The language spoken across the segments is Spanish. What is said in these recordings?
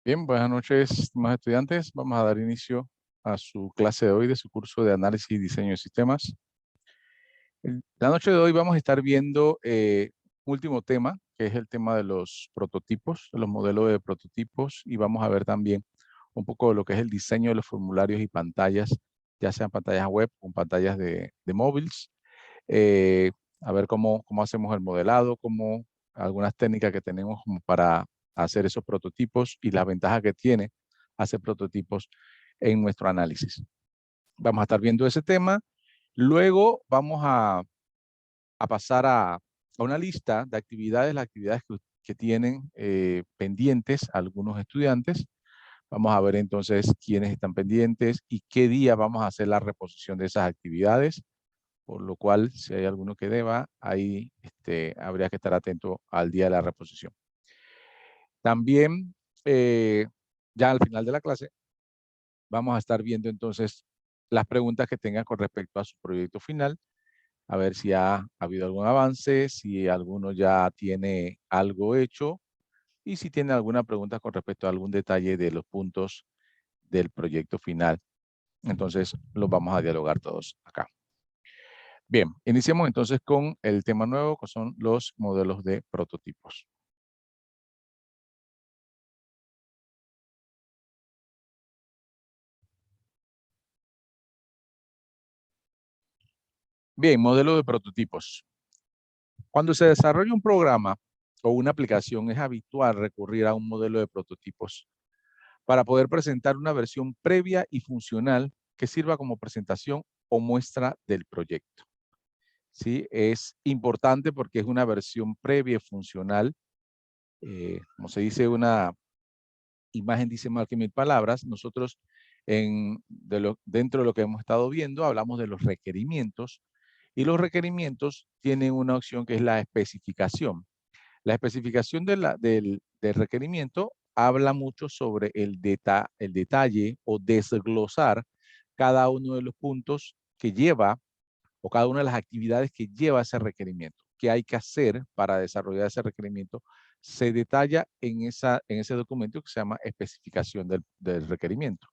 Bien, buenas noches, estimados estudiantes. Vamos a dar inicio a su clase de hoy de su curso de análisis y diseño de sistemas. La noche de hoy vamos a estar viendo último tema, que es el tema de los prototipos, de los modelos de prototipos, y vamos a ver también un poco de lo que es el diseño de los formularios y pantallas, ya sean pantallas web o pantallas de móviles. eh, a ver cómo hacemos el modelado, cómo algunas técnicas que tenemos como para hacer esos prototipos y las ventajas que tiene hacer prototipos en nuestro análisis. Vamos a estar viendo ese tema. Luego vamos a pasar a una lista de actividades, las actividades que tienen pendientes algunos estudiantes. Vamos a ver entonces quiénes están pendientes y qué día vamos a hacer la reposición de esas actividades. Por lo cual, si hay alguno que deba, ahí habría que estar atento al día de la reposición. También, ya al final de la clase, vamos a estar viendo entonces las preguntas que tengan con respecto a su proyecto final, a ver si ha habido algún avance, si alguno ya tiene algo hecho y si tiene alguna pregunta con respecto a algún detalle de los puntos del proyecto final. Entonces, los vamos a dialogar todos acá. Bien, iniciemos entonces con el tema nuevo, que son los modelos de prototipos. Bien, modelo de prototipos. Cuando se desarrolla un programa o una aplicación, es habitual recurrir a un modelo de prototipos para poder presentar una versión previa y funcional que sirva como presentación o muestra del proyecto. ¿Sí? Es importante porque es una versión previa y funcional. Como se dice, una imagen dice más que mil palabras. Nosotros dentro de lo que hemos estado viendo hablamos de los requerimientos y los requerimientos tienen una opción que es la especificación. La especificación del requerimiento habla mucho sobre el detalle o desglosar cada uno de los puntos que lleva o cada una de las actividades que lleva ese requerimiento. ¿Qué hay que hacer para desarrollar ese requerimiento? Se detalla en ese documento que se llama especificación del requerimiento.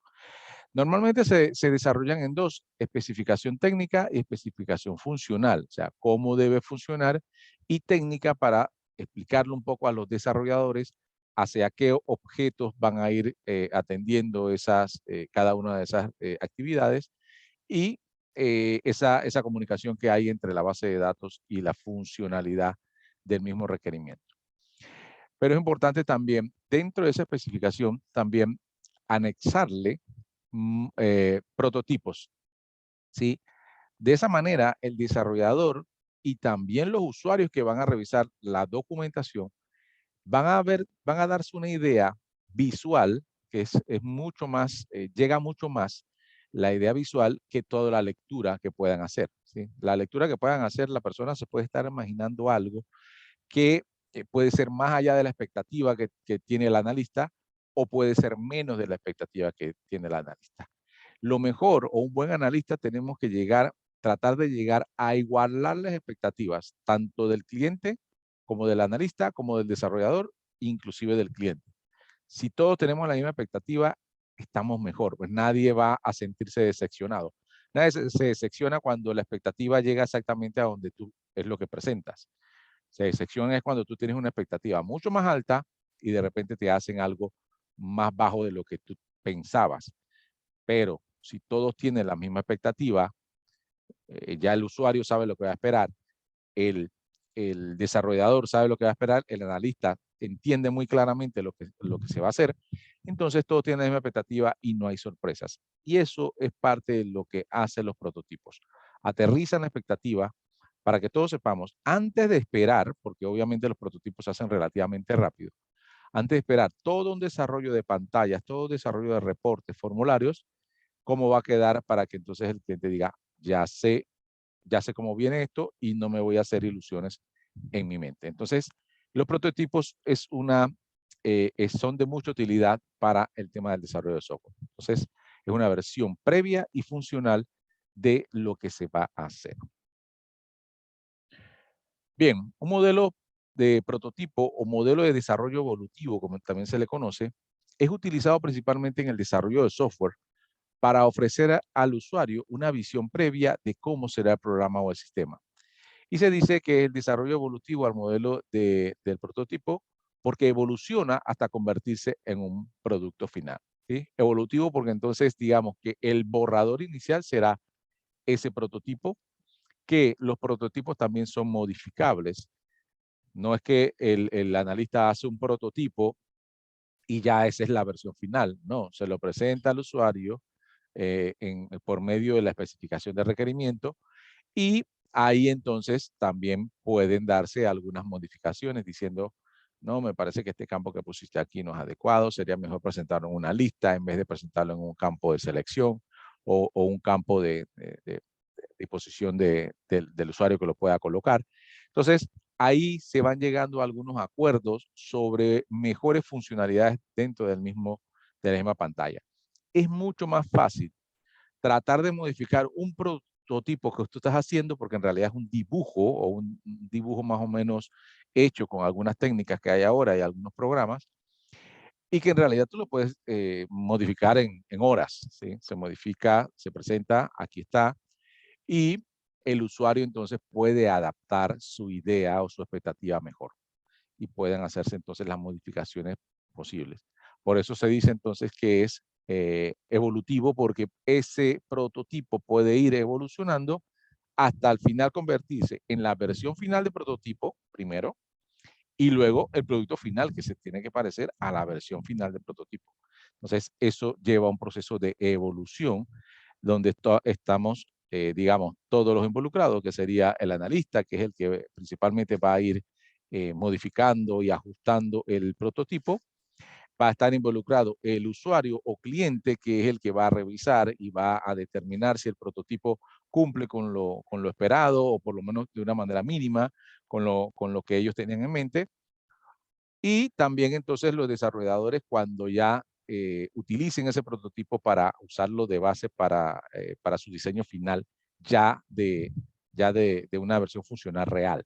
Normalmente se desarrollan en dos, especificación técnica y especificación funcional, o sea, cómo debe funcionar, y técnica para explicarle un poco a los desarrolladores hacia qué objetos van a ir atendiendo cada una de esas actividades y esa comunicación que hay entre la base de datos y la funcionalidad del mismo requerimiento. Pero es importante también, dentro de esa especificación, también anexarle prototipos, ¿sí? De esa manera, el desarrollador y también los usuarios que van a revisar la documentación van a darse una idea visual que es mucho más, llega mucho más la idea visual que toda la lectura que puedan hacer, ¿sí? La lectura que puedan hacer, la persona se puede estar imaginando algo que puede ser más allá de la expectativa que tiene el analista o puede ser menos de la expectativa que tiene el analista. Lo mejor o un buen analista tenemos que tratar de llegar a igualar las expectativas, tanto del cliente como del analista, como del desarrollador, inclusive del cliente. Si todos tenemos la misma expectativa, estamos mejor, pues nadie va a sentirse decepcionado. Nadie se decepciona cuando la expectativa llega exactamente a donde tú es lo que presentas. Se decepciona es cuando tú tienes una expectativa mucho más alta y de repente te hacen algo más bajo de lo que tú pensabas. Pero si todos tienen la misma expectativa, ya el usuario sabe lo que va a esperar, el, el desarrollador sabe lo que va a esperar, el analista entiende muy claramente lo que se va a hacer, entonces todos tienen la misma expectativa y no hay sorpresas. Y eso es parte de lo que hacen los prototipos. Aterrizan la expectativa para que todos sepamos, antes de esperar, porque obviamente los prototipos se hacen relativamente rápido, antes de esperar todo un desarrollo de pantallas, todo un desarrollo de reportes, formularios, cómo va a quedar para que entonces el cliente diga, ya sé cómo viene esto y no me voy a hacer ilusiones en mi mente. Entonces, los prototipos son de mucha utilidad para el tema del desarrollo de software. Entonces, es una versión previa y funcional de lo que se va a hacer. Bien, un modelo de prototipo o modelo de desarrollo evolutivo, como también se le conoce, es utilizado principalmente en el desarrollo de software para ofrecer al usuario una visión previa de cómo será el programa o el sistema. Y se dice que el desarrollo evolutivo al modelo del prototipo porque evoluciona hasta convertirse en un producto final. ¿Sí? Evolutivo porque entonces digamos que el borrador inicial será ese prototipo, que los prototipos también son modificables. No es que el analista hace un prototipo y ya esa es la versión final. No, se lo presenta al usuario por medio de la especificación de requerimiento y ahí entonces también pueden darse algunas modificaciones diciendo, no, me parece que este campo que pusiste aquí no es adecuado, sería mejor presentarlo en una lista en vez de presentarlo en un campo de selección o un campo de disposición del usuario que lo pueda colocar. Entonces, ahí se van llegando a algunos acuerdos sobre mejores funcionalidades dentro de la misma pantalla. Es mucho más fácil tratar de modificar un prototipo que tú estás haciendo, porque en realidad es un dibujo o un dibujo más o menos hecho con algunas técnicas que hay ahora y algunos programas, y que en realidad tú lo puedes modificar en horas. ¿Sí? Se modifica, se presenta, aquí está, y el usuario entonces puede adaptar su idea o su expectativa mejor y pueden hacerse entonces las modificaciones posibles. Por eso se dice entonces que es evolutivo porque ese prototipo puede ir evolucionando hasta al final convertirse en la versión final del prototipo primero y luego el producto final que se tiene que parecer a la versión final del prototipo. Entonces eso lleva a un proceso de evolución donde estamos, digamos, todos los involucrados, que sería el analista, que es el que principalmente va a ir modificando y ajustando el prototipo. Va a estar involucrado el usuario o cliente, que es el que va a revisar y va a determinar si el prototipo cumple con lo esperado o por lo menos de una manera mínima con lo que ellos tenían en mente. Y también entonces los desarrolladores cuando ya utilicen ese prototipo para usarlo de base para su diseño final ya de una versión funcional real.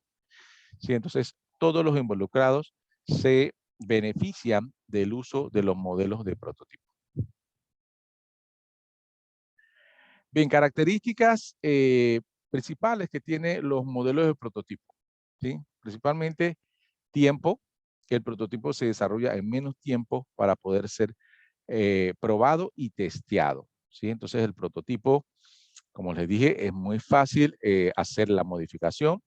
¿Sí? Entonces, todos los involucrados se benefician del uso de los modelos de prototipo. Bien, características principales que tiene los modelos de prototipo. ¿Sí? Principalmente tiempo, que el prototipo se desarrolla en menos tiempo para poder ser probado y testeado. ¿Sí? Entonces el prototipo, como les dije, es muy fácil hacer la modificación,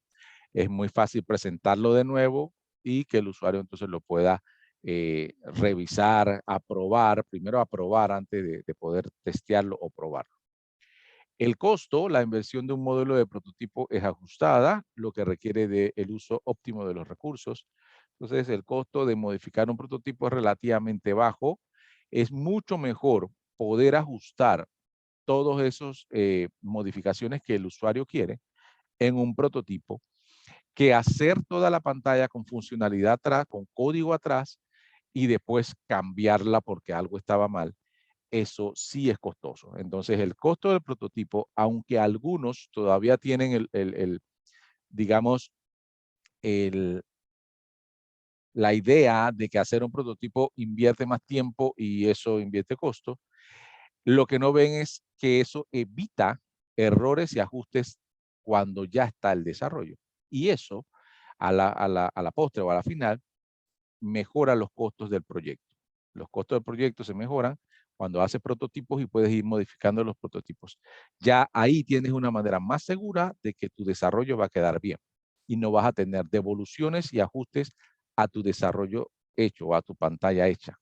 es muy fácil presentarlo de nuevo y que el usuario entonces lo pueda revisar, aprobar, primero aprobar antes de poder testearlo o probarlo. El costo, la inversión de un modelo de prototipo es ajustada, lo que requiere del uso óptimo de los recursos. Entonces, el costo de modificar un prototipo es relativamente bajo. Es mucho mejor poder ajustar todas esas modificaciones que el usuario quiere en un prototipo que hacer toda la pantalla con funcionalidad atrás, con código atrás y después cambiarla porque algo estaba mal. Eso sí es costoso. Entonces, el costo del prototipo, aunque algunos todavía tienen digamos, el, la idea de que hacer un prototipo invierte más tiempo y eso invierte costo, lo que no ven es que eso evita errores y ajustes cuando ya está el desarrollo. Y eso, a la postre o a la final, mejora los costos del proyecto. Los costos del proyecto se mejoran cuando haces prototipos y puedes ir modificando los prototipos. Ya ahí tienes una manera más segura de que tu desarrollo va a quedar bien y no vas a tener devoluciones y ajustes a tu desarrollo hecho o a tu pantalla hecha.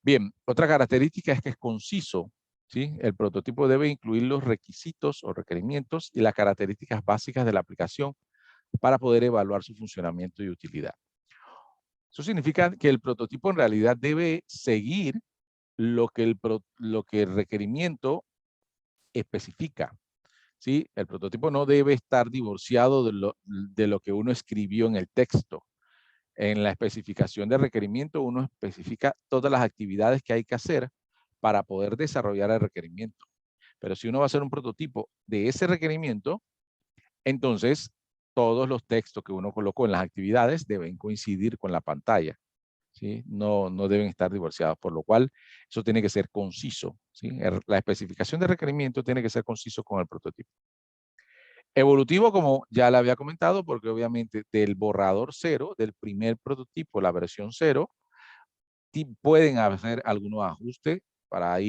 Bien, otra característica es que es conciso. ¿Sí? El prototipo debe incluir los requisitos o requerimientos y las características básicas de la aplicación para poder evaluar su funcionamiento y utilidad. Eso significa que el prototipo en realidad debe seguir lo que el requerimiento especifica. ¿Sí? El prototipo no debe estar divorciado de lo que uno escribió en el texto. En la especificación de requerimiento uno especifica todas las actividades que hay que hacer para poder desarrollar el requerimiento. Pero si uno va a hacer un prototipo de ese requerimiento, entonces todos los textos que uno colocó en las actividades deben coincidir con la pantalla. ¿sí? No deben estar divorciados, por lo cual eso tiene que ser conciso, ¿sí? La especificación de requerimiento tiene que ser conciso con el prototipo. Evolutivo, como ya le había comentado, porque obviamente del borrador 0, del primer prototipo, la versión 0, pueden hacer algunos ajustes. Para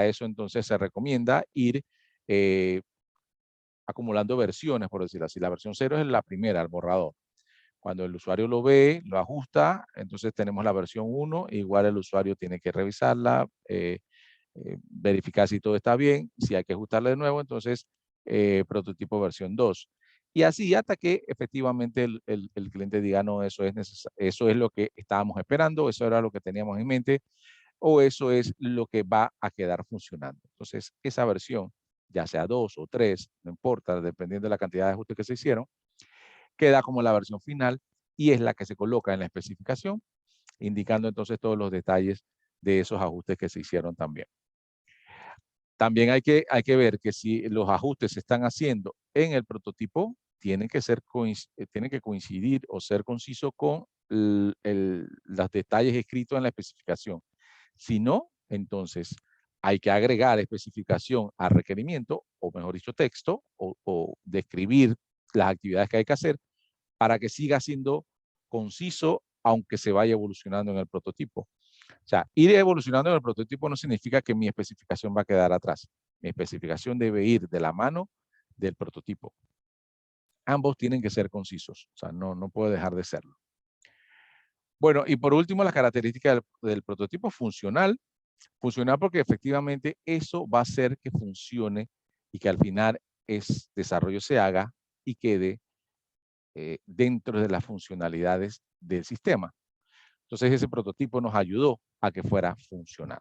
eso entonces se recomienda ir acumulando versiones, por decirlo así. La versión 0 es la primera, el borrador. Cuando el usuario lo ve, lo ajusta, entonces tenemos la versión 1, igual el usuario tiene que revisarla, verificar si todo está bien, si hay que ajustarle de nuevo, entonces prototipo versión 2. Y así hasta que efectivamente el cliente diga, no, eso es lo que estábamos esperando, eso era lo que teníamos en mente, o eso es lo que va a quedar funcionando. Entonces, esa versión, ya sea 2 o 3, no importa, dependiendo de la cantidad de ajustes que se hicieron, queda como la versión final y es la que se coloca en la especificación, indicando entonces todos los detalles de esos ajustes que se hicieron también. También hay que ver que si los ajustes se están haciendo en el prototipo, tienen que coincidir o ser conciso con los detalles escritos en la especificación. Si no, entonces hay que agregar especificación a requerimiento, o mejor dicho, texto, o describir las actividades que hay que hacer para que siga siendo conciso, aunque se vaya evolucionando en el prototipo. O sea, ir evolucionando en el prototipo no significa que mi especificación va a quedar atrás. Mi especificación debe ir de la mano del prototipo. Ambos tienen que ser concisos, o sea, no puede dejar de serlo. Bueno, y por último, las características del prototipo funcional. Funcional porque efectivamente eso va a hacer que funcione y que al final ese desarrollo se haga y quede dentro de las funcionalidades del sistema. Entonces ese prototipo nos ayudó a que fuera funcional.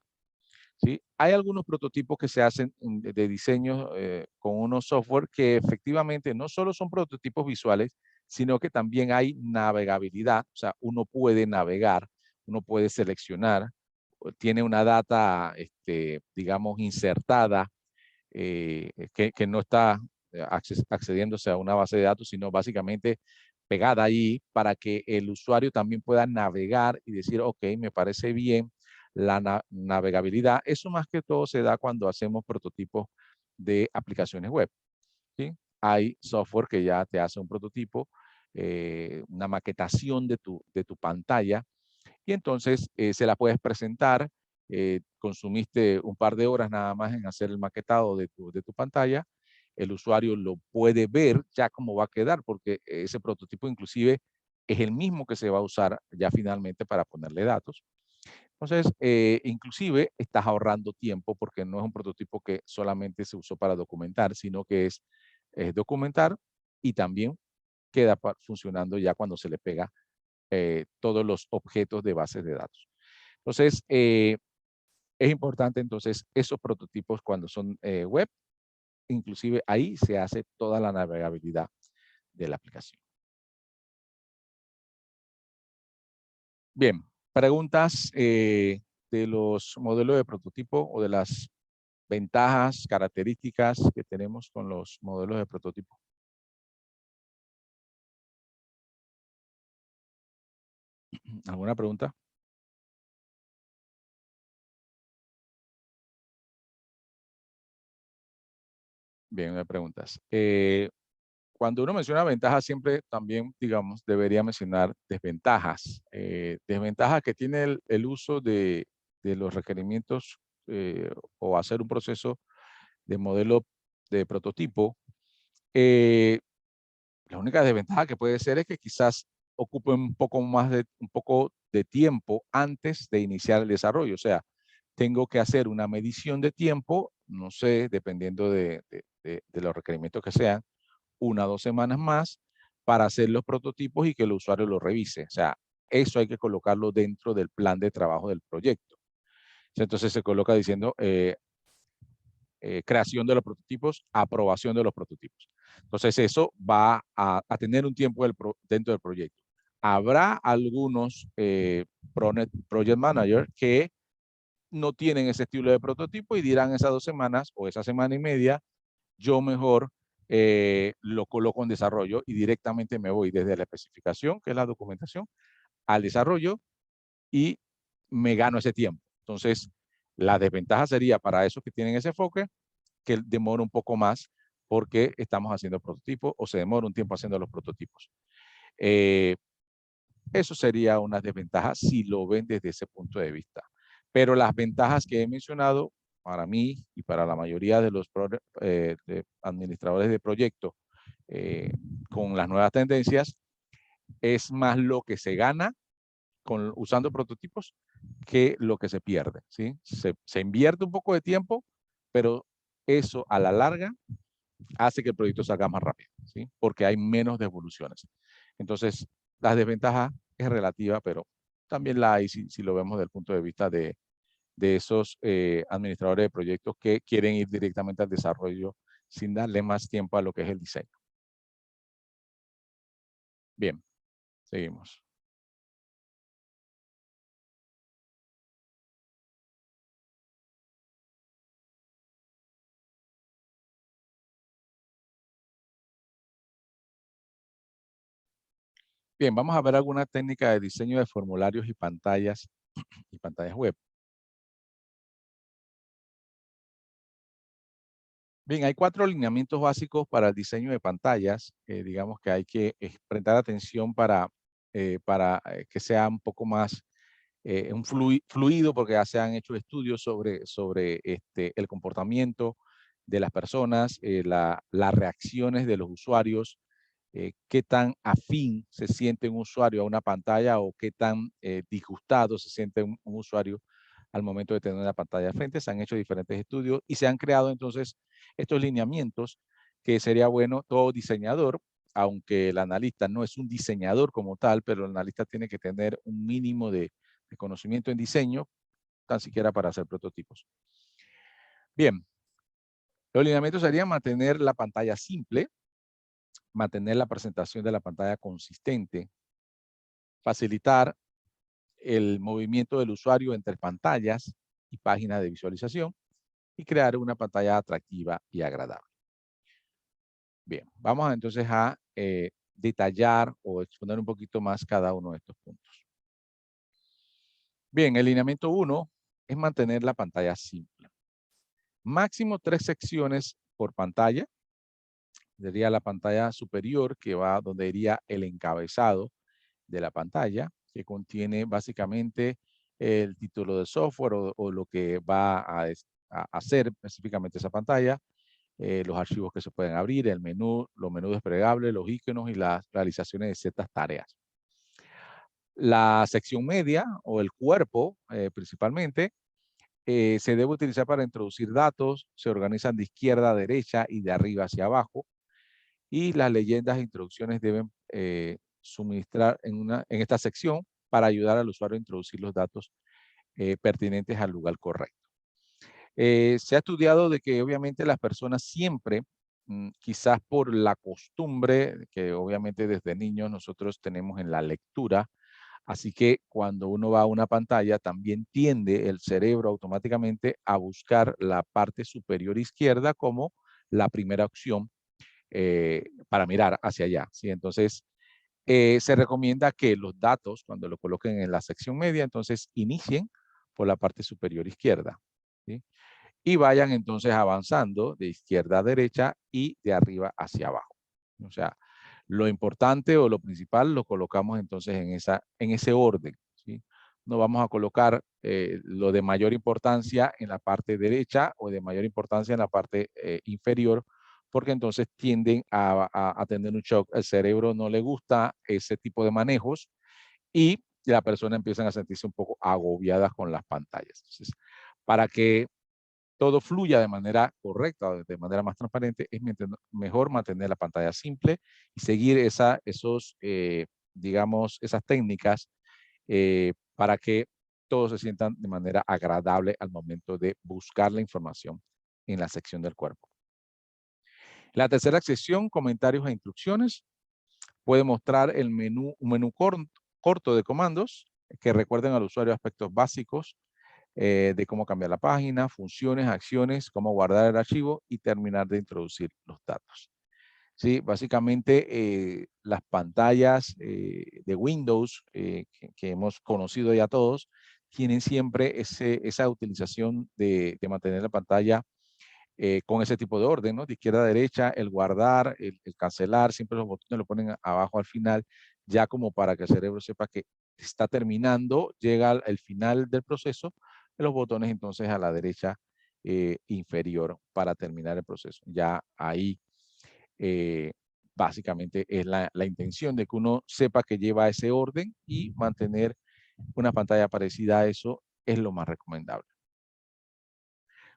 ¿Sí? Hay algunos prototipos que se hacen de diseño con unos software que efectivamente no solo son prototipos visuales, sino que también hay navegabilidad, o sea, uno puede navegar, uno puede seleccionar, tiene una data, digamos, insertada, que no está accediéndose a una base de datos, sino básicamente pegada ahí para que el usuario también pueda navegar y decir, ok, me parece bien la navegabilidad. Eso más que todo se da cuando hacemos prototipos de aplicaciones web. ¿Sí? Hay software que ya te hace un prototipo, una maquetación de tu pantalla, y entonces se la puedes presentar. Consumiste un par de horas nada más en hacer el maquetado de tu pantalla. El usuario lo puede ver ya cómo va a quedar, porque ese prototipo inclusive es el mismo que se va a usar ya finalmente para ponerle datos. Entonces, inclusive estás ahorrando tiempo porque no es un prototipo que solamente se usó para documentar, sino que es documentar y también queda funcionando ya cuando se le pega todos los objetos de bases de datos. Entonces, es importante entonces esos prototipos cuando son web, inclusive ahí se hace toda la navegabilidad de la aplicación. Bien, preguntas de los modelos de prototipo o de las ventajas, características que tenemos con los modelos de prototipo. ¿Alguna pregunta? Bien, no hay preguntas. Cuando uno menciona ventajas, siempre también, digamos, debería mencionar desventajas. Desventajas que tiene el uso de los requerimientos o hacer un proceso de modelo de prototipo. Eh, la única desventaja que puede ser es que quizás ocupe un poco de tiempo antes de iniciar el desarrollo. O sea, tengo que hacer una medición de tiempo, no sé, dependiendo de los requerimientos que sean, 1 o 2 semanas más para hacer los prototipos y que el usuario lo revise. O sea, eso hay que colocarlo dentro del plan de trabajo del proyecto. Entonces se coloca diciendo creación de los prototipos, aprobación de los prototipos. Entonces eso va a tener un tiempo dentro del proyecto. Habrá algunos project managers que no tienen ese estilo de prototipo y dirán esas 2 semanas o esa semana y media, yo mejor lo coloco en desarrollo y directamente me voy desde la especificación, que es la documentación, al desarrollo y me gano ese tiempo. Entonces, la desventaja sería para esos que tienen ese enfoque que demora un poco más porque estamos haciendo prototipos o se demora un tiempo haciendo los prototipos. Eso sería una desventaja si lo ven desde ese punto de vista. Pero las ventajas que he mencionado, para mí y para la mayoría de los de administradores de proyectos con las nuevas tendencias, es más lo que se gana usando prototipos que lo que se pierde. ¿Sí? Se invierte un poco de tiempo, pero eso a la larga hace que el proyecto salga más rápido, ¿sí? Porque hay menos devoluciones. Entonces, la desventaja es relativa, pero también la hay si lo vemos desde el punto de vista de esos administradores de proyectos que quieren ir directamente al desarrollo sin darle más tiempo a lo que es el diseño. Bien, seguimos. Bien, vamos a ver alguna técnica de diseño de formularios y pantallas web. Bien, hay 4 lineamientos básicos para el diseño de pantallas. Digamos que hay que prestar atención para que sea un poco más fluido, porque ya se han hecho estudios sobre el comportamiento de las personas, las reacciones de los usuarios, qué tan afín se siente un usuario a una pantalla o qué tan disgustado se siente un usuario al momento de tener una pantalla de frente. Se han hecho diferentes estudios y se han creado entonces estos lineamientos que sería bueno todo diseñador, aunque el analista no es un diseñador como tal, pero el analista tiene que tener un mínimo de conocimiento en diseño, tan siquiera para hacer prototipos. Bien, los lineamientos serían mantener la pantalla simple, mantener la presentación de la pantalla consistente, facilitar el movimiento del usuario entre pantallas y páginas de visualización y crear una pantalla atractiva y agradable. Bien, vamos entonces a detallar o exponer un poquito más cada uno de estos puntos. Bien, el lineamiento 1 es mantener la pantalla simple. Máximo 3 secciones por pantalla. Sería la pantalla superior que va donde iría el encabezado de la pantalla, que contiene básicamente el título de software o lo que va a hacer específicamente esa pantalla, los archivos que se pueden abrir, el menú, los menús desplegables, los iconos y las realizaciones de ciertas tareas. La sección media o el cuerpo principalmente se debe utilizar para introducir datos, se organizan de izquierda a derecha y de arriba hacia abajo, y las leyendas e introducciones deben suministrar en esta sección para ayudar al usuario a introducir los datos pertinentes al lugar correcto. Se ha estudiado de que obviamente las personas siempre, quizás por la costumbre que obviamente desde niños nosotros tenemos en la lectura, así que cuando uno va a una pantalla también tiende el cerebro automáticamente a buscar la parte superior izquierda como la primera opción para mirar hacia allá, ¿sí? Entonces, se recomienda que los datos, cuando lo coloquen en la sección media, entonces inicien por la parte superior izquierda, ¿sí? Y vayan entonces avanzando de izquierda a derecha y de arriba hacia abajo. O sea, lo importante o lo principal lo colocamos entonces en ese orden, ¿sí? No vamos a colocar lo de mayor importancia en la parte derecha o de mayor importancia en la parte inferior, porque entonces tienden a tener un shock. El cerebro no le gusta ese tipo de manejos y la persona empieza a sentirse un poco agobiada con las pantallas. Entonces, para que todo fluya de manera correcta, de manera más transparente, es mejor mantener la pantalla simple y seguir digamos, esas técnicas para que todos se sientan de manera agradable al momento de buscar la información en la sección del cuerpo. La tercera sección, comentarios e instrucciones, puede mostrar un menú corto de comandos que recuerden al usuario aspectos básicos de cómo cambiar la página, funciones, acciones, cómo guardar el archivo y terminar de introducir los datos. Sí, básicamente las pantallas de Windows que hemos conocido ya todos tienen siempre esa utilización de mantener la pantalla con ese tipo de orden, ¿no? De izquierda a derecha, el guardar, el cancelar, siempre los botones lo ponen abajo al final, ya como para que el cerebro sepa que está terminando, llega al final del proceso, los botones entonces a la derecha inferior para terminar el proceso. Ya ahí eh, básicamente es la intención de que uno sepa que lleva ese orden y mantener una pantalla parecida a eso es lo más recomendable.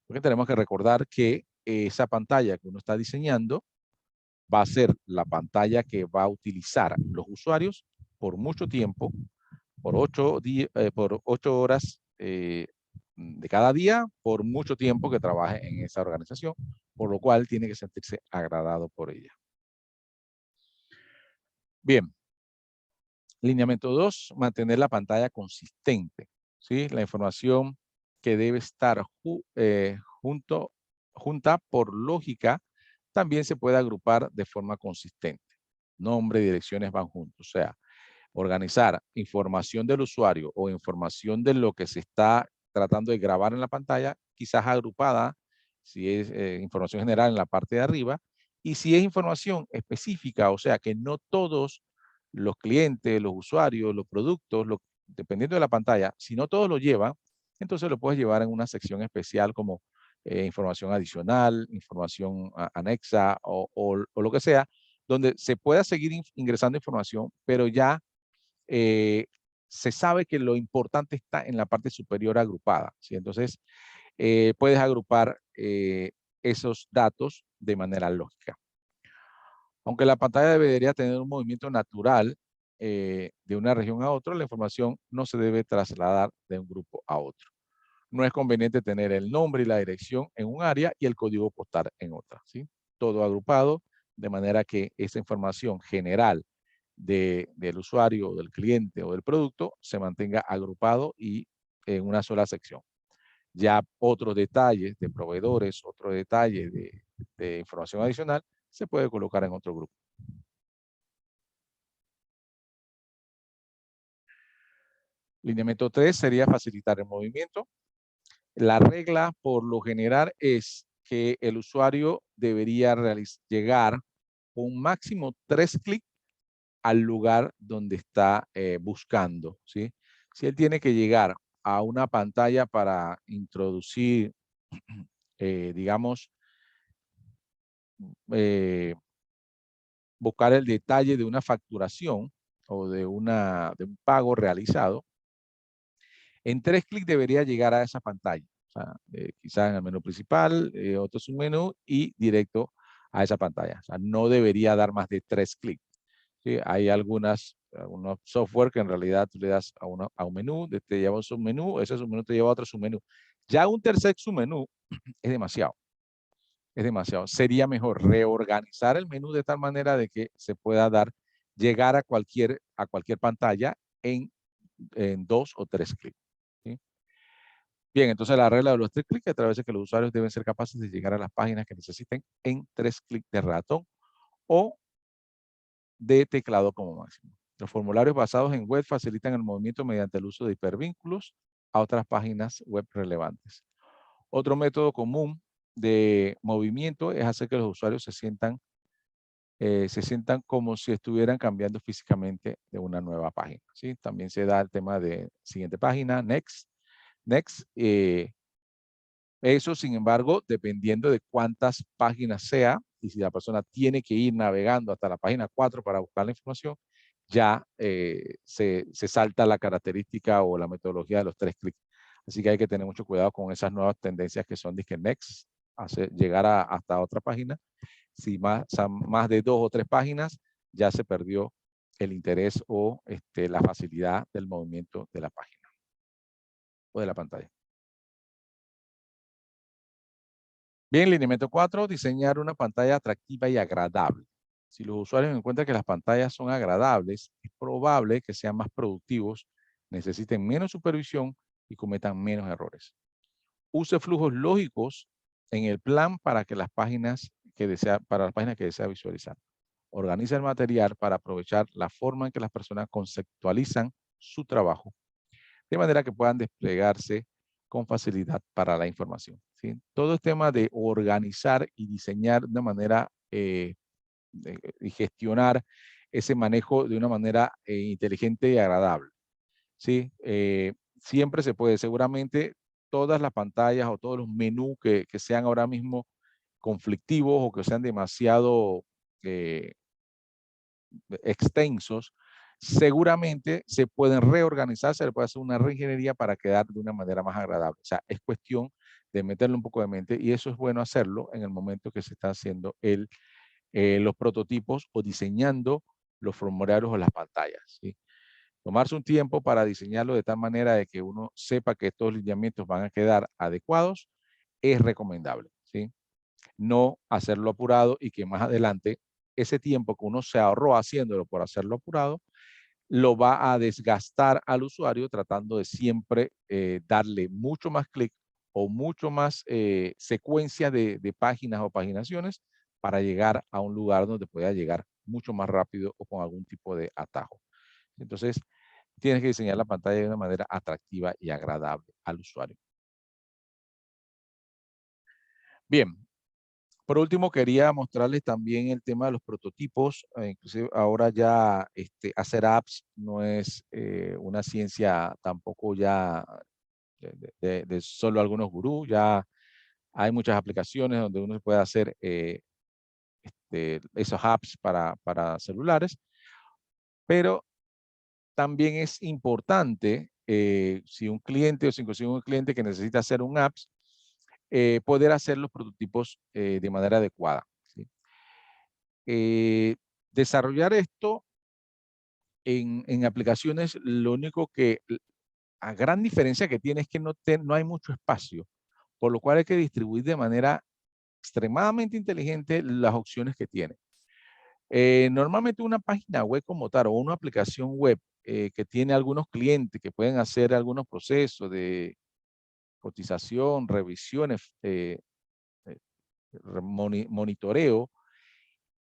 Porque tenemos que recordar que esa pantalla que uno está diseñando va a ser la pantalla que va a utilizar los usuarios por mucho tiempo, por 8 horas de cada día, por mucho tiempo que trabaje en esa organización, por lo cual tiene que sentirse agradado por ella. Bien, lineamiento 2, mantener la pantalla consistente. ¿Sí? La información que debe estar junta por lógica también se puede agrupar de forma consistente. Nombre y direcciones van juntos. O sea, organizar información del usuario o información de lo que se está tratando de grabar en la pantalla, quizás agrupada, si es información general en la parte de arriba, y si es información específica, o sea que no todos los clientes, los usuarios, los productos, dependiendo de la pantalla, si no todos lo llevan, entonces lo puedes llevar en una sección especial como información adicional, información anexa o lo que sea, donde se pueda seguir ingresando información, pero ya se sabe que lo importante está en la parte superior agrupada. ¿Sí? Entonces, puedes agrupar esos datos de manera lógica. Aunque la pantalla debería tener un movimiento natural de una región a otra, la información no se debe trasladar de un grupo a otro. No es conveniente tener el nombre y la dirección en un área y el código postal en otra. ¿Sí? Todo agrupado, de manera que esa información general del usuario, del cliente o del producto se mantenga agrupado y en una sola sección. Ya otros detalles de proveedores, otros detalles de información adicional, se puede colocar en otro grupo. Lineamiento 3 sería facilitar el movimiento. La regla por lo general es que el usuario debería llegar con máximo 3 clics al lugar donde está buscando, ¿sí? Si él tiene que llegar a una pantalla para introducir, digamos, buscar el detalle de una facturación o de un pago realizado, en 3 clics debería llegar a esa pantalla. O sea, quizás en el menú principal, otro submenú y directo a esa pantalla. O sea, no debería dar más de 3 clics. ¿Sí? Hay algunos software que en realidad tú le das a un menú, te lleva a un submenú, ese submenú te lleva a otro submenú. Ya un tercer submenú es demasiado. Es demasiado. Sería mejor reorganizar el menú de tal manera de que se pueda llegar a cualquier pantalla en 2 o 3 clics. ¿Sí? Bien, entonces la regla de los 3 clics a través de que los usuarios deben ser capaces de llegar a las páginas que necesiten en 3 clics de ratón o de teclado como máximo. Los formularios basados en web facilitan el movimiento mediante el uso de hipervínculos a otras páginas web relevantes. Otro método común de movimiento es hacer que los usuarios se sientan como si estuvieran cambiando físicamente de una nueva página. ¿Sí? También se da el tema de siguiente página, next. Eso, sin embargo, dependiendo de cuántas páginas sea, y si la persona tiene que ir navegando hasta la página 4 para buscar la información, ya se salta la característica o la metodología de los 3 clics. Así que hay que tener mucho cuidado con esas nuevas tendencias que son disque next, llegar hasta otra página. Si más de 2 o 3 páginas, ya se perdió el interés o la facilidad del movimiento de la página o de la pantalla. Bien, lineamiento 4, diseñar una pantalla atractiva y agradable. Si los usuarios encuentran que las pantallas son agradables, es probable que sean más productivos, necesiten menos supervisión y cometan menos errores. Use flujos lógicos en el plan para que las páginas que desea, para la página que desea visualizar. Organiza el material para aprovechar la forma en que las personas conceptualizan su trabajo, de manera que puedan desplegarse con facilidad para la información, ¿sí? Todo el tema de organizar y diseñar de una manera y gestionar ese manejo de una manera inteligente y agradable, ¿sí? Siempre se puede, seguramente todas las pantallas o todos los menús que sean ahora mismo conflictivos o que sean demasiado eh, extensos, seguramente se pueden reorganizar, se le puede hacer una reingeniería para quedar de una manera más agradable. O sea, es cuestión de meterle un poco de mente y eso es bueno hacerlo en el momento que se está haciendo los prototipos o diseñando los formularios o las pantallas, ¿sí? Tomarse un tiempo para diseñarlo de tal manera de que uno sepa que estos lineamientos van a quedar adecuados es recomendable, ¿sí? No hacerlo apurado y que más adelante ese tiempo que uno se ahorró haciéndolo por hacerlo apurado, lo va a desgastar al usuario tratando de siempre darle mucho más clic o mucho más secuencia de páginas o paginaciones para llegar a un lugar donde pueda llegar mucho más rápido o con algún tipo de atajo. Entonces, tienes que diseñar la pantalla de una manera atractiva y agradable al usuario. Bien, por último, quería mostrarles también el tema de los prototipos. Inclusive ahora ya hacer apps no es una ciencia tampoco ya de solo algunos gurús. Ya hay muchas aplicaciones donde uno puede hacer esos apps para celulares, pero también es importante si un cliente o si consigue un cliente que necesita hacer un apps, poder hacer los prototipos de manera adecuada, ¿sí? Desarrollar esto en aplicaciones, lo único que, a gran diferencia que tiene es que no hay mucho espacio, por lo cual hay que distribuir de manera extremadamente inteligente las opciones que tiene. Normalmente una página web como tal o una aplicación web que tiene algunos clientes que pueden hacer algunos procesos de cotización, revisiones, monitoreo,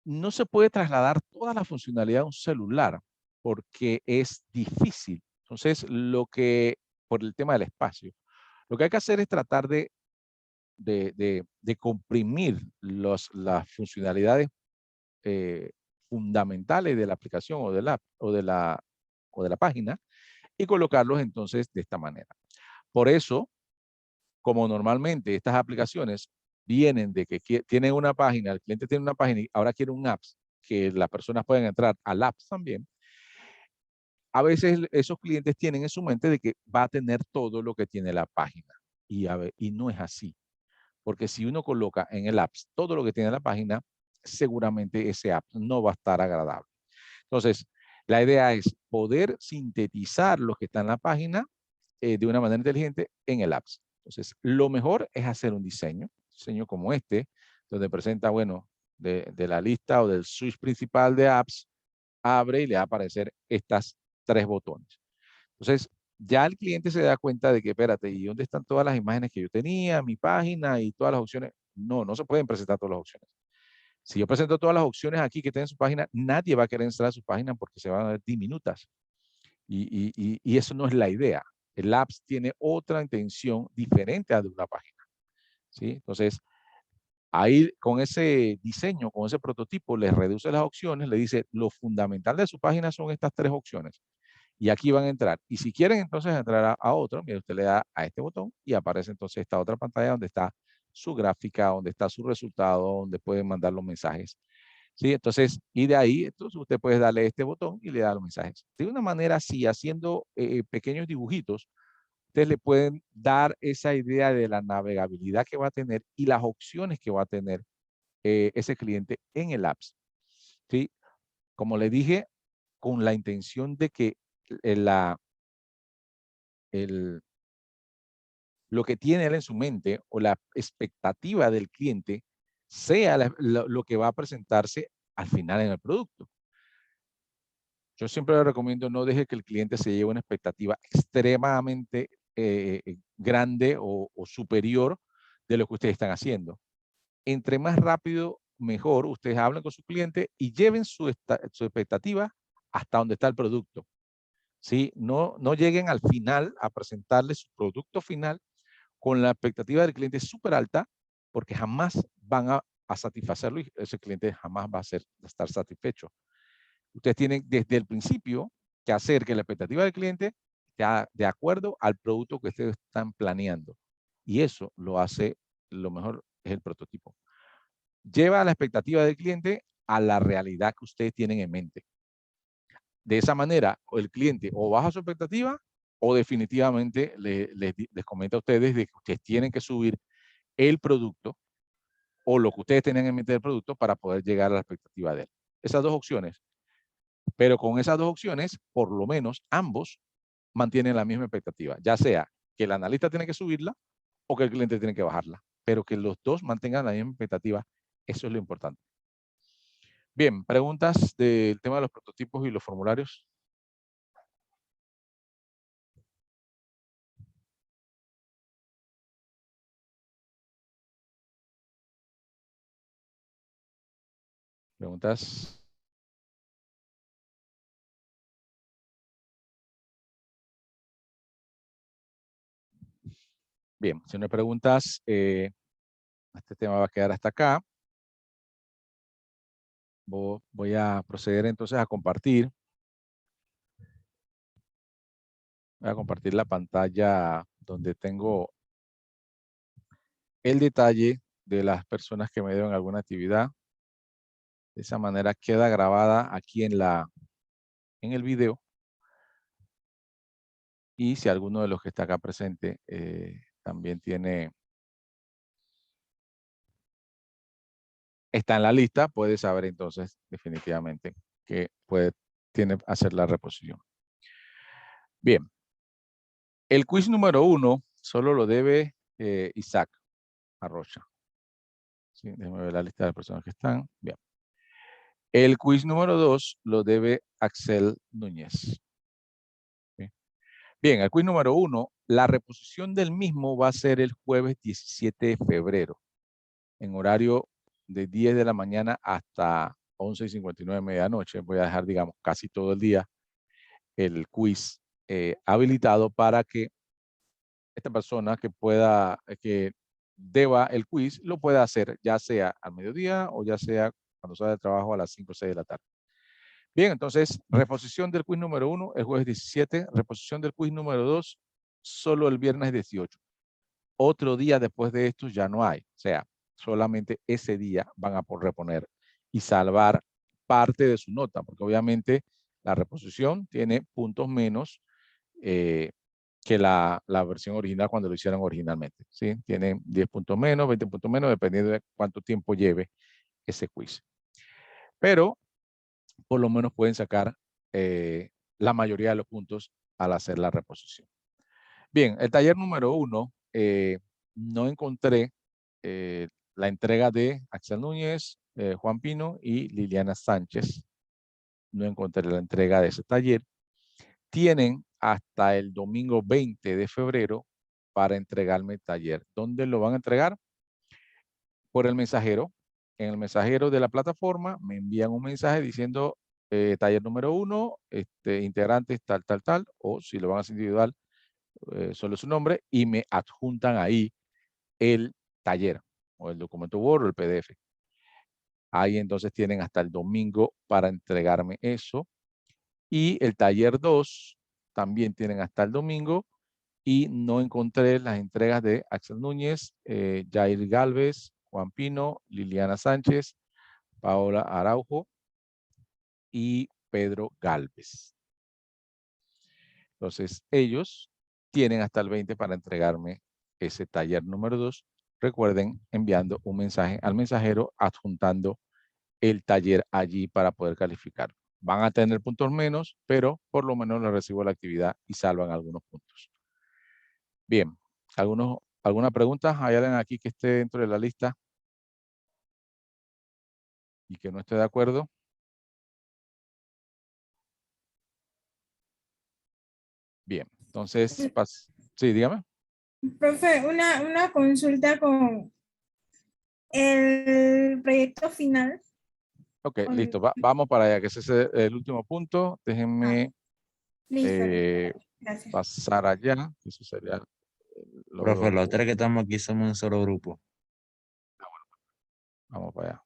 no se puede trasladar toda la funcionalidad a un celular porque es difícil. Entonces, por el tema del espacio, lo que hay que hacer es tratar de comprimir las funcionalidades fundamentales de la aplicación o de la, o de la página y colocarlos entonces de esta manera. Por eso, como normalmente estas aplicaciones vienen de que tienen una página, el cliente tiene una página y ahora quiere un apps, que las personas pueden entrar al apps también, a veces esos clientes tienen en su mente de que va a tener todo lo que tiene la página. Y no es así. Porque si uno coloca en el apps todo lo que tiene la página, seguramente ese app no va a estar agradable. Entonces, la idea es poder sintetizar lo que está en la página de una manera inteligente en el apps. Entonces, lo mejor es hacer un diseño como este, donde presenta, bueno, de la lista o del switch principal de apps, abre y le va a aparecer estas 3 botones. Entonces, ya el cliente se da cuenta de que, espérate, ¿y dónde están todas las imágenes que yo tenía, mi página y todas las opciones? No, no se pueden presentar todas las opciones. Si yo presento todas las opciones aquí que tienen su página, nadie va a querer entrar a su página porque se van a ver diminutas. Y eso no es la idea. El apps tiene otra intención diferente a de una página, ¿sí? Entonces, ahí con ese diseño, con ese prototipo, le reduce las opciones, le dice, lo fundamental de su página son estas 3 opciones. Y aquí van a entrar. Y si quieren entonces entrar a otro, mire, usted le da a este botón y aparece entonces esta otra pantalla donde está su gráfica, donde está su resultado, donde pueden mandar los mensajes. ¿Sí? Entonces, y de ahí, entonces usted puede darle este botón y le da los mensajes. De una manera así, haciendo pequeños dibujitos, ustedes le pueden dar esa idea de la navegabilidad que va a tener y las opciones que va a tener ese cliente en el apps. ¿Sí? Como le dije, con la intención de que la, el, lo que tiene él en su mente o la expectativa del cliente sea lo que va a presentarse al final en el producto. Yo siempre le recomiendo no deje que el cliente se lleve una expectativa extremadamente grande o superior de lo que ustedes están haciendo. Entre más rápido mejor ustedes hablen con su cliente y lleven su expectativa hasta donde está el producto. ¿Sí? No lleguen al final a presentarle su producto final con la expectativa del cliente súper alta, porque jamás van a satisfacerlo y ese cliente jamás va a estar satisfecho. Ustedes tienen desde el principio que hacer que la expectativa del cliente sea de acuerdo al producto que ustedes están planeando. Y eso lo hace, lo mejor es el prototipo. Lleva la expectativa del cliente a la realidad que ustedes tienen en mente. De esa manera, el cliente o baja su expectativa o definitivamente les comenta a ustedes de que ustedes tienen que subir el producto o lo que ustedes tenían en mente del producto para poder llegar a la expectativa de él. Esas dos opciones. Pero con esas dos opciones, por lo menos ambos mantienen la misma expectativa, ya sea que el analista tiene que subirla o que el cliente tiene que bajarla, pero que los dos mantengan la misma expectativa, eso es lo importante. Bien, preguntas del tema de los prototipos y los formularios. Preguntas. Bien, si no hay preguntas, este tema va a quedar hasta acá. Voy a proceder entonces a compartir. Voy a compartir la pantalla donde tengo el detalle de las personas que me dieron alguna actividad. De esa manera queda grabada aquí en el video. Y si alguno de los que está acá presente también está en la lista, puede saber entonces definitivamente que tiene que hacer la reposición. Bien. El quiz número 1 solo lo debe Isaac Arrocha. Sí, déjame ver la lista de personas que están. Bien. El quiz número 2 lo debe Axel Núñez. ¿Sí? Bien, el quiz número 1, la reposición del mismo va a ser el jueves 17 de febrero, en horario de 10 de la mañana hasta 11:59 de medianoche. Voy a dejar, digamos, casi todo el día el quiz habilitado para que esta persona que deba el quiz, lo pueda hacer ya sea al mediodía o ya sea cuando sale de trabajo a las 5 o 6 de la tarde. Bien, entonces, reposición del quiz número 1 el jueves 17, reposición del quiz número 2 solo el viernes 18. Otro día después de esto ya no hay. O sea, solamente ese día van a poder reponer y salvar parte de su nota, porque obviamente la reposición tiene puntos menos que la versión original cuando lo hicieron originalmente. ¿Sí? Tiene 10 puntos menos, 20 puntos menos, dependiendo de cuánto tiempo lleve ese quiz. Pero por lo menos pueden sacar la mayoría de los puntos al hacer la reposición. Bien, el taller número 1, no encontré la entrega de Axel Núñez, Juan Pino y Liliana Sánchez. No encontré la entrega de ese taller. Tienen hasta el domingo 20 de febrero para entregarme el taller. ¿Dónde lo van a entregar? Por el mensajero. En el mensajero de la plataforma me envían un mensaje diciendo taller número 1, integrantes tal, tal, tal, o si lo van a hacer individual, solo su nombre, y me adjuntan ahí el taller, o el documento Word o el PDF. Ahí entonces tienen hasta el domingo para entregarme eso. Y el taller 2 también tienen hasta el domingo y no encontré las entregas de Axel Núñez, Jair Galvez, Juan Pino, Liliana Sánchez, Paola Araujo y Pedro Galvez. Entonces, ellos tienen hasta el 20 para entregarme ese taller número 2. Recuerden enviando un mensaje al mensajero adjuntando el taller allí para poder calificar. Van a tener puntos menos, pero por lo menos les recibo la actividad y salvan algunos puntos. Bien, ¿alguna pregunta? ¿Hay alguien aquí que esté dentro de la lista y que no esté de acuerdo? Bien, entonces, sí, dígame. Profe, una consulta El proyecto final. Ok, listo. Vamos para allá, que ese es el último punto. Déjenme Listo. Gracias. pasar allá. Eso sería Profe, los lo... tres que estamos aquí somos un solo grupo. Vamos para allá.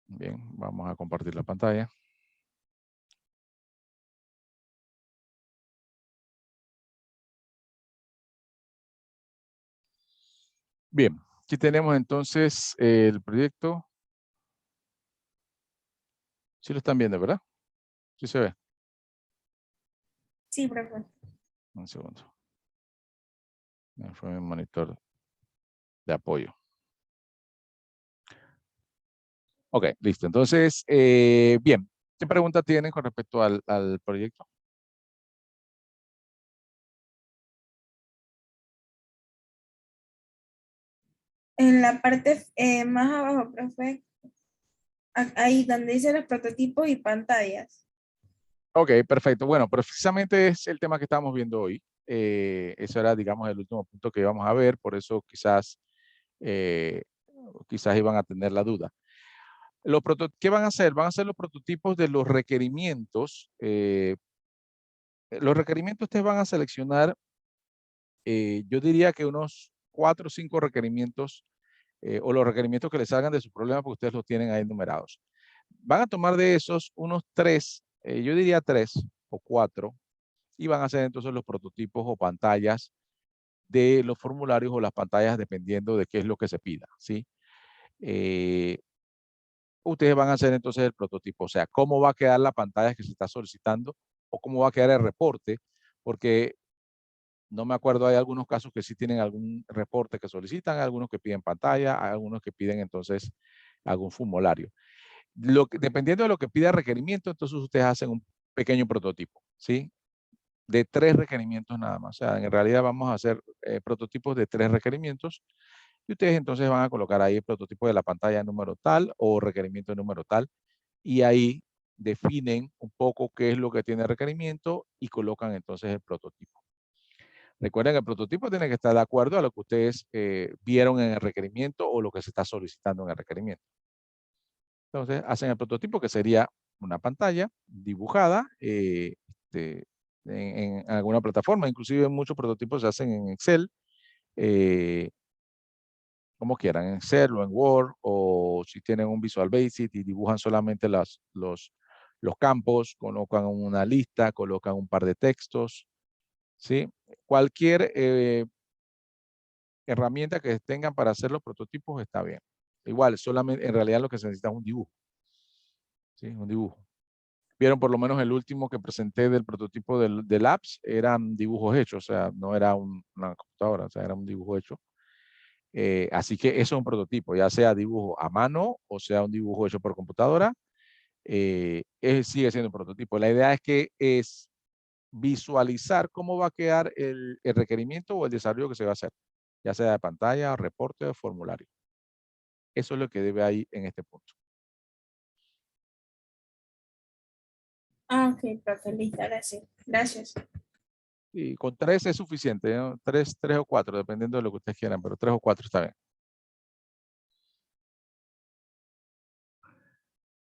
Bien, vamos a compartir la pantalla. Bien, aquí tenemos entonces el proyecto. Sí lo están viendo, ¿verdad? Sí se ve. Sí, profe. Un segundo. Fue mi monitor de apoyo. Ok, listo. Entonces, bien. ¿Qué pregunta tienen con respecto al proyecto? En la parte más abajo, profe, ahí donde dice los prototipos y pantallas. Ok, perfecto. Bueno, precisamente es el tema que estamos viendo hoy. Eso era, digamos, el último punto que íbamos a ver, por eso quizás iban a tener la duda. ¿Qué van a hacer? Van a hacer los prototipos de los requerimientos. Los requerimientos ustedes van a seleccionar, yo diría que unos 4 o 5 requerimientos o los requerimientos que les salgan de su problema, porque ustedes los tienen ahí numerados. Van a tomar de esos unos 3, yo diría 3 o 4, y van a hacer entonces los prototipos o pantallas de los formularios o las pantallas dependiendo de qué es lo que se pida, ¿sí? Ustedes van a hacer entonces el prototipo, o sea, cómo va a quedar la pantalla que se está solicitando o cómo va a quedar el reporte, porque no me acuerdo, hay algunos casos que sí tienen algún reporte que solicitan, algunos que piden pantalla, hay algunos que piden entonces algún formulario. Dependiendo de lo que pida requerimiento, entonces ustedes hacen un pequeño prototipo, ¿sí? De 3 requerimientos nada más. O sea, en realidad vamos a hacer prototipos de 3 requerimientos y ustedes entonces van a colocar ahí el prototipo de la pantalla número tal o requerimiento número tal y ahí definen un poco qué es lo que tiene requerimiento y colocan entonces el prototipo. Recuerden que el prototipo tiene que estar de acuerdo a lo que ustedes vieron en el requerimiento o lo que se está solicitando en el requerimiento. Entonces, hacen el prototipo que sería una pantalla dibujada en alguna plataforma. Inclusive muchos prototipos se hacen en Excel, como quieran, en Excel o en Word, o si tienen un Visual Basic y dibujan solamente los campos, colocan una lista, colocan un par de textos, ¿sí? Cualquier herramienta que tengan para hacer los prototipos está bien. Igual, solamente en realidad lo que se necesita es un dibujo. ¿Sí? Un dibujo. Vieron por lo menos el último que presenté del prototipo del apps, eran dibujos hechos, o sea, no era una computadora, o sea, era un dibujo hecho. Así que eso es un prototipo, ya sea dibujo a mano o sea un dibujo hecho por computadora, sigue siendo un prototipo. La idea es que es visualizar cómo va a quedar el requerimiento o el desarrollo que se va a hacer, ya sea de pantalla, reporte o formulario. Eso es lo que debe ahí en este punto. Ok, profe, listo, gracias. Gracias. Y con 3 es suficiente, ¿no? 3 o 4, dependiendo de lo que ustedes quieran, pero 3 o 4 está bien.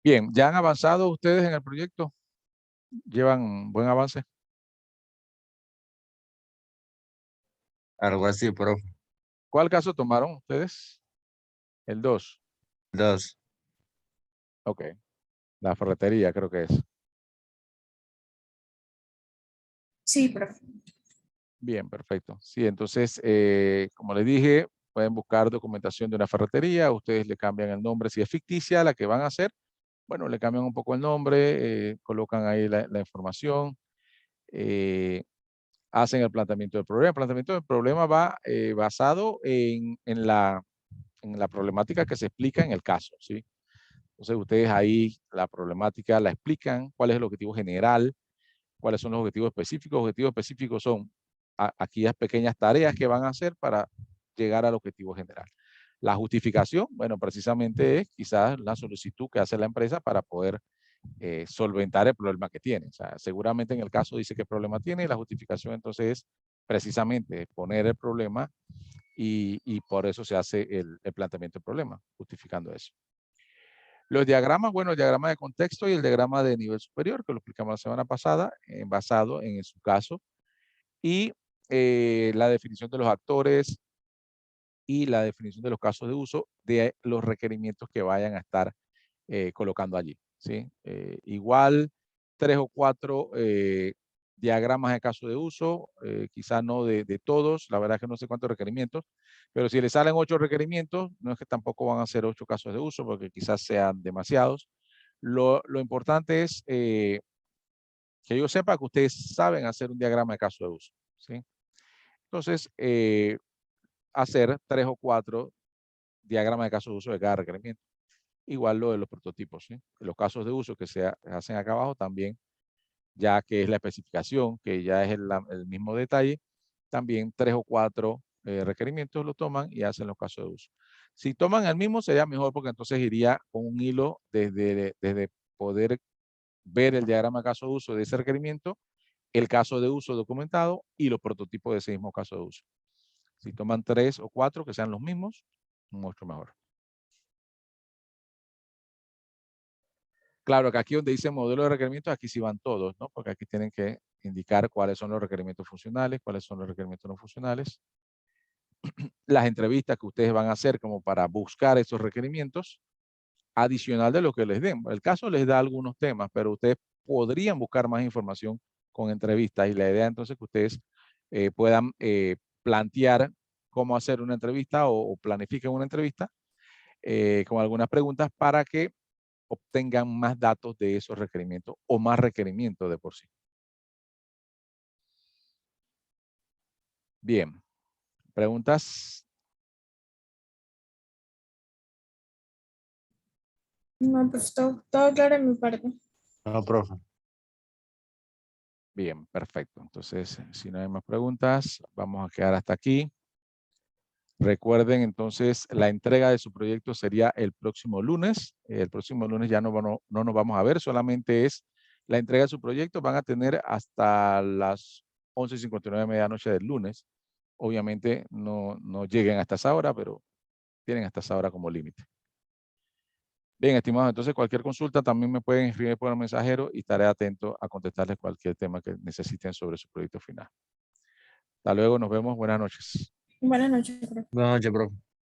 Bien, ¿ya han avanzado ustedes en el proyecto? ¿Llevan buen avance? Algo así, profe. ¿Cuál caso tomaron ustedes? El 2. 2. Ok. La ferretería creo que es. Sí, profe. Bien, perfecto. Sí, entonces, como les dije, pueden buscar documentación de una ferretería, ustedes le cambian el nombre, si es ficticia la que van a hacer, bueno, le cambian un poco el nombre, colocan ahí la información, hacen el planteamiento del problema. El planteamiento del problema va basado en la problemática que se explica en el caso, ¿sí? Entonces, ustedes ahí la problemática la explican, cuál es el objetivo general, cuáles son los objetivos específicos. Objetivos específicos son aquellas pequeñas tareas que van a hacer para llegar al objetivo general. La justificación, bueno, precisamente es quizás la solicitud que hace la empresa para poder solventar el problema que tiene. O sea, seguramente en el caso dice qué problema tiene y la justificación entonces es precisamente poner el problema y por eso se hace el planteamiento del problema, justificando eso. Los diagramas, bueno, el diagrama de contexto y el diagrama de nivel superior, que lo explicamos la semana pasada, basado en su caso, y la definición de los actores y la definición de los casos de uso de los requerimientos que vayan a estar colocando allí, ¿sí? Igual 3 o 4 diagramas de caso de uso, quizás no de todos, la verdad es que no sé cuántos requerimientos, pero si le salen 8 requerimientos, no es que tampoco van a ser 8 casos de uso, porque quizás sean demasiados. Lo importante es que yo sepa que ustedes saben hacer un diagrama de caso de uso, ¿sí? Entonces, hacer 3 o 4 diagramas de caso de uso de cada requerimiento. Igual lo de los prototipos, ¿sí? Los casos de uso que se hacen acá abajo también, ya que es la especificación, que ya es el mismo detalle, también 3 o 4 requerimientos lo toman y hacen los casos de uso. Si toman el mismo sería mejor porque entonces iría con un hilo desde poder ver el diagrama de caso de uso de ese requerimiento, el caso de uso documentado y los prototipos de ese mismo caso de uso. Si toman 3 o 4 que sean los mismos, mucho mejor. Claro que aquí donde dice modelo de requerimientos, aquí sí van todos, ¿no? Porque aquí tienen que indicar cuáles son los requerimientos funcionales, cuáles son los requerimientos no funcionales. Las entrevistas que ustedes van a hacer como para buscar esos requerimientos, adicional de lo que les den. El caso les da algunos temas, pero ustedes podrían buscar más información con entrevistas y la idea entonces que ustedes puedan plantear cómo hacer una entrevista o planifiquen una entrevista con algunas preguntas para que obtengan más datos de esos requerimientos o más requerimientos de por sí. Bien. ¿Preguntas? No, pues todo claro en mi parte. No, profe. Bien, perfecto. Entonces, si no hay más preguntas, vamos a quedar hasta aquí. Recuerden, entonces, la entrega de su proyecto sería el próximo lunes. El próximo lunes ya no nos vamos a ver, solamente es la entrega de su proyecto. Van a tener hasta las 11:59 de medianoche del lunes. Obviamente no lleguen hasta esa hora, pero tienen hasta esa hora como límite. Bien, estimados, entonces cualquier consulta también me pueden escribir por el mensajero y estaré atento a contestarles cualquier tema que necesiten sobre su proyecto final. Hasta luego, nos vemos. Buenas noches. Buenas noches, profe. Buenas noches, profe.